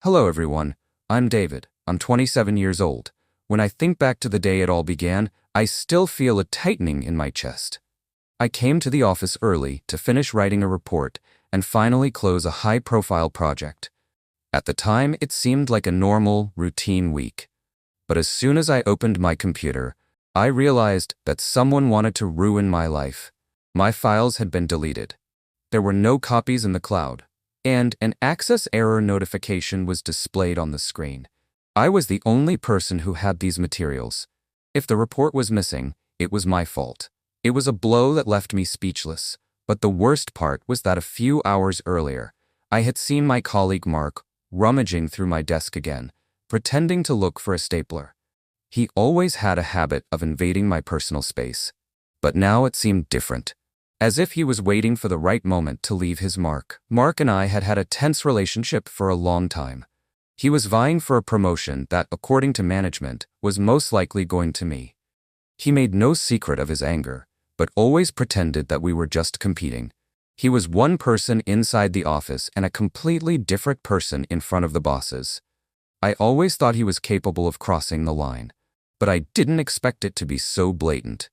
Hello everyone, I'm David. I'm 27 years old. When I think back to the day it all began, I still feel a tightening in my chest. I came to the office early to finish writing a report and finally close a high-profile project. At the time, it seemed like a normal, routine week. But as soon as I opened my computer, I realized that someone wanted to ruin my life. My files had been deleted. There were no copies in the cloud, and an access error notification was displayed on the screen. I was the only person who had these materials. If the report was missing, it was my fault. It was a blow that left me speechless, but the worst part was that a few hours earlier, I had seen my colleague Mark rummaging through my desk again, pretending to look for a stapler. He always had a habit of invading my personal space, but now it seemed different. As if he was waiting for the right moment to leave his mark. Mark and I had had a tense relationship for a long time. He was vying for a promotion that, according to management, was most likely going to me. He made no secret of his anger, but always pretended that we were just competing. He was one person inside the office and a completely different person in front of the bosses. I always thought he was capable of crossing the line, but I didn't expect it to be so blatant.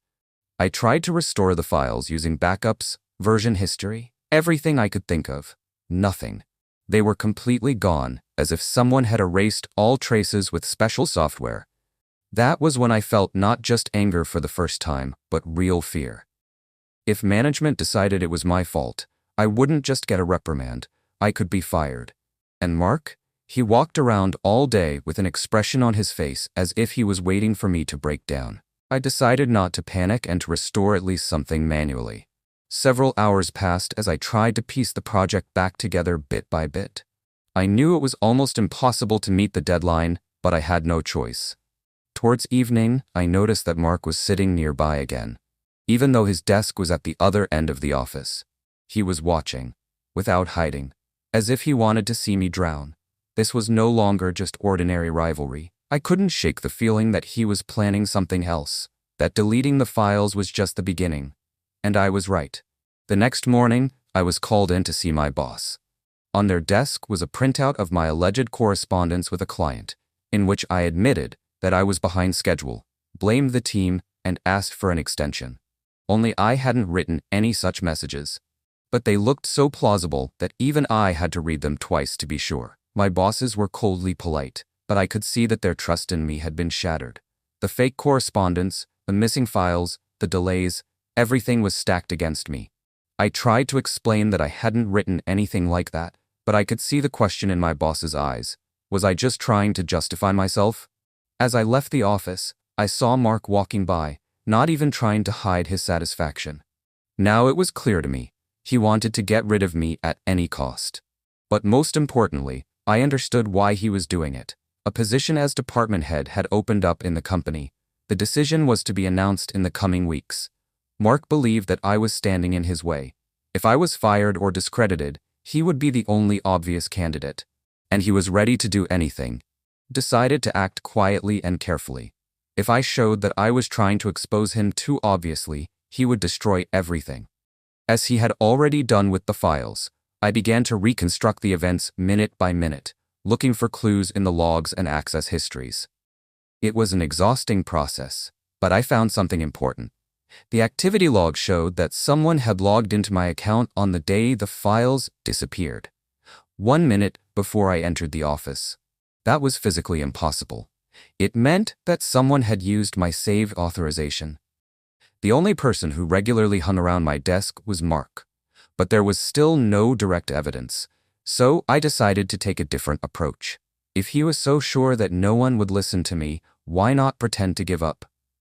I tried to restore the files using backups, version history, everything I could think of. Nothing. They were completely gone, as if someone had erased all traces with special software. That was when I felt not just anger for the first time, but real fear. If management decided it was my fault, I wouldn't just get a reprimand, I could be fired. And Mark? He walked around all day with an expression on his face as if he was waiting for me to break down. I decided not to panic and to restore at least something manually. Several hours passed as I tried to piece the project back together bit by bit. I knew it was almost impossible to meet the deadline, but I had no choice. Towards evening, I noticed that Mark was sitting nearby again. Even though his desk was at the other end of the office, he was watching, without hiding, as if he wanted to see me drown. This was no longer just ordinary rivalry. I couldn't shake the feeling that he was planning something else, that deleting the files was just the beginning. And I was right. The next morning, I was called in to see my boss. On their desk was a printout of my alleged correspondence with a client, in which I admitted that I was behind schedule, blamed the team, and asked for an extension. Only I hadn't written any such messages. But they looked so plausible that even I had to read them twice to be sure. My bosses were coldly polite, but I could see that their trust in me had been shattered. The fake correspondence, the missing files, the delays, everything was stacked against me. I tried to explain that I hadn't written anything like that, but I could see the question in my boss's eyes. Was I just trying to justify myself? As I left the office, I saw Mark walking by, not even trying to hide his satisfaction. Now it was clear to me. He wanted to get rid of me at any cost. But most importantly, I understood why he was doing it. A position as department head had opened up in the company. The decision was to be announced in the coming weeks. Mark believed that I was standing in his way. If I was fired or discredited, he would be the only obvious candidate. And he was ready to do anything. Decided to act quietly and carefully. If I showed that I was trying to expose him too obviously, he would destroy everything. As he had already done with the files, I began to reconstruct the events minute by minute, looking for clues in the logs and access histories. It was an exhausting process, but I found something important. The activity log showed that someone had logged into my account on the day the files disappeared. 1 minute before I entered the office. That was physically impossible. It meant that someone had used my save authorization. The only person who regularly hung around my desk was Mark, but there was still no direct evidence, so I decided to take a different approach. If he was so sure that no one would listen to me, why not pretend to give up?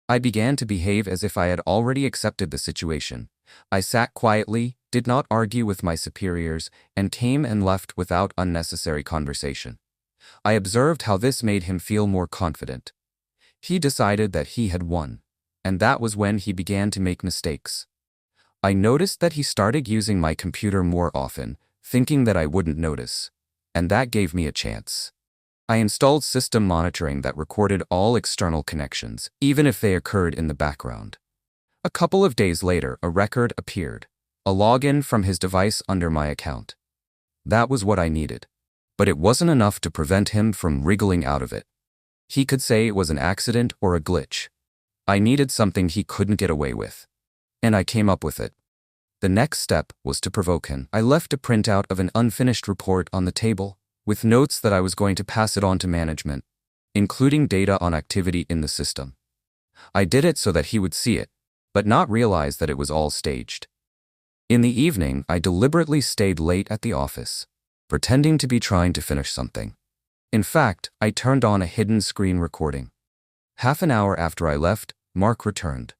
I began to behave as if I had already accepted the situation. I sat quietly, did not argue with my superiors, and came and left without unnecessary conversation. I observed how this made him feel more confident. He decided that he had won, and that was when he began to make mistakes. I noticed that he started using my computer more often, thinking that I wouldn't notice, and that gave me a chance. I installed system monitoring that recorded all external connections, even if they occurred in the background. A couple of days later, a record appeared, a login from his device under my account. That was what I needed. but it wasn't enough to prevent him from wriggling out of it. He could say it was an accident or a glitch. I needed something he couldn't get away with. And I came up with it. The next step was to provoke him. I left a printout of an unfinished report on the table, with notes that I was going to pass it on to management, including data on activity in the system. I did it so that he would see it, but not realize that it was all staged. In the evening, I deliberately stayed late at the office, pretending to be trying to finish something. In fact, I turned on a hidden screen recording. Half an hour after I left, Mark returned.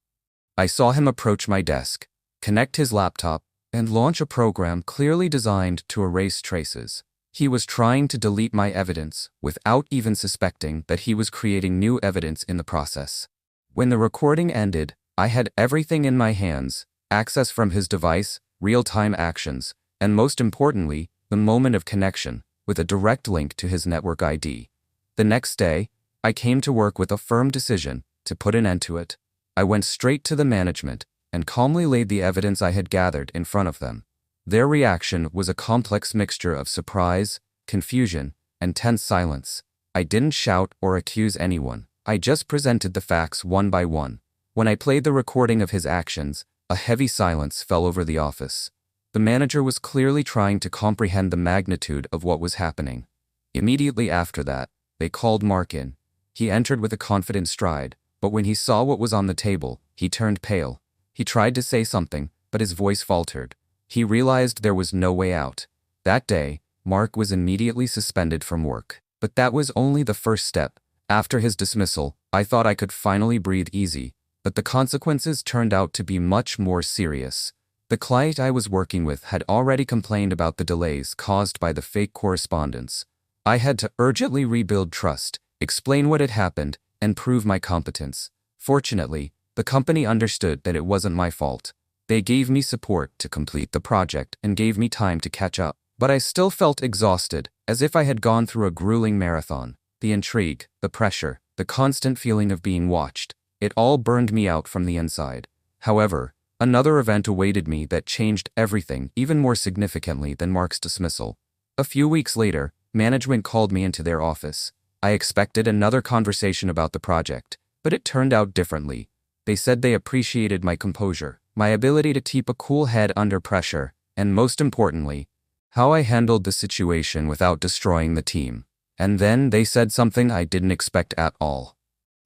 I saw him approach my desk, connect his laptop, and launch a program clearly designed to erase traces. He was trying to delete my evidence without even suspecting that he was creating new evidence in the process. When the recording ended, I had everything in my hands: access from his device, real-time actions, and most importantly, the moment of connection, with a direct link to his network ID. The next day, I came to work with a firm decision to put an end to it. I went straight to the management and calmly laid the evidence I had gathered in front of them. Their reaction was a complex mixture of surprise, confusion, and tense silence. I didn't shout or accuse anyone. I just presented the facts one by one. When I played the recording of his actions, a heavy silence fell over the office. The manager was clearly trying to comprehend the magnitude of what was happening. Immediately after that, they called Mark in. He entered with a confident stride, but when he saw what was on the table, he turned pale. He tried to say something, but his voice faltered. He realized there was no way out. That day, Mark was immediately suspended from work. But that was only the first step. After his dismissal, I thought I could finally breathe easy, but the consequences turned out to be much more serious. The client I was working with had already complained about the delays caused by the fake correspondence. I had to urgently rebuild trust, explain what had happened, and prove my competence. Fortunately, the company understood that it wasn't my fault. They gave me support to complete the project and gave me time to catch up. But I still felt exhausted, as if I had gone through a grueling marathon. The intrigue, the pressure, the constant feeling of being watched, it all burned me out from the inside. However, another event awaited me that changed everything even more significantly than Mark's dismissal. A few weeks later, management called me into their office. I expected another conversation about the project, but it turned out differently. They said they appreciated my composure, my ability to keep a cool head under pressure, and most importantly, how I handled the situation without destroying the team. And then they said something I didn't expect at all.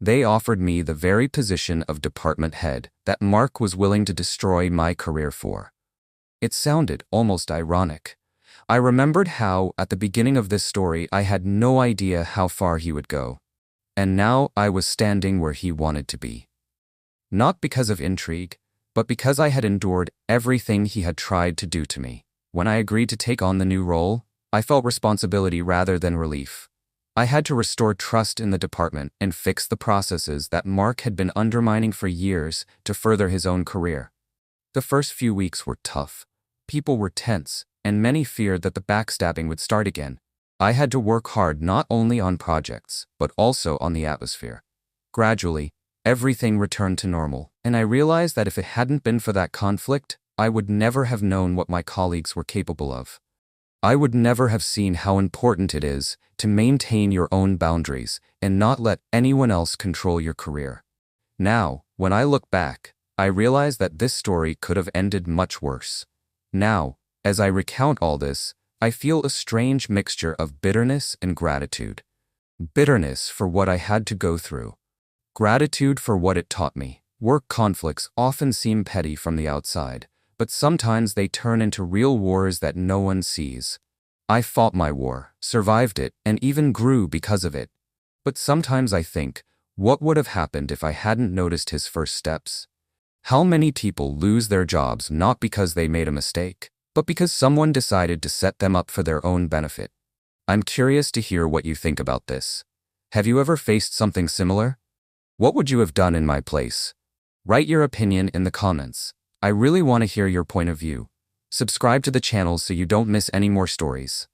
They offered me the very position of department head that Mark was willing to destroy my career for. It sounded almost ironic. I remembered how, at the beginning of this story, I had no idea how far he would go. And now I was standing where he wanted to be. Not because of intrigue, but because I had endured everything he had tried to do to me. When I agreed to take on the new role, I felt responsibility rather than relief. I had to restore trust in the department and fix the processes that Mark had been undermining for years to further his own career. The first few weeks were tough. People were tense, and many feared that the backstabbing would start again. I had to work hard not only on projects, but also on the atmosphere. Gradually, everything returned to normal, and I realized that if it hadn't been for that conflict, I would never have known what my colleagues were capable of. I would never have seen how important it is to maintain your own boundaries and not let anyone else control your career. Now, when I look back, I realize that this story could have ended much worse. Now, as I recount all this, I feel a strange mixture of bitterness and gratitude. Bitterness for what I had to go through. Gratitude for what it taught me. Work conflicts often seem petty from the outside, but sometimes they turn into real wars that no one sees. I fought my war, survived it, and even grew because of it. But sometimes I think, what would have happened if I hadn't noticed his first steps? How many people lose their jobs not because they made a mistake, but because someone decided to set them up for their own benefit? I'm curious to hear what you think about this. Have you ever faced something similar? What would you have done in my place? Write your opinion in the comments. I really want to hear your point of view. Subscribe to the channel so you don't miss any more stories.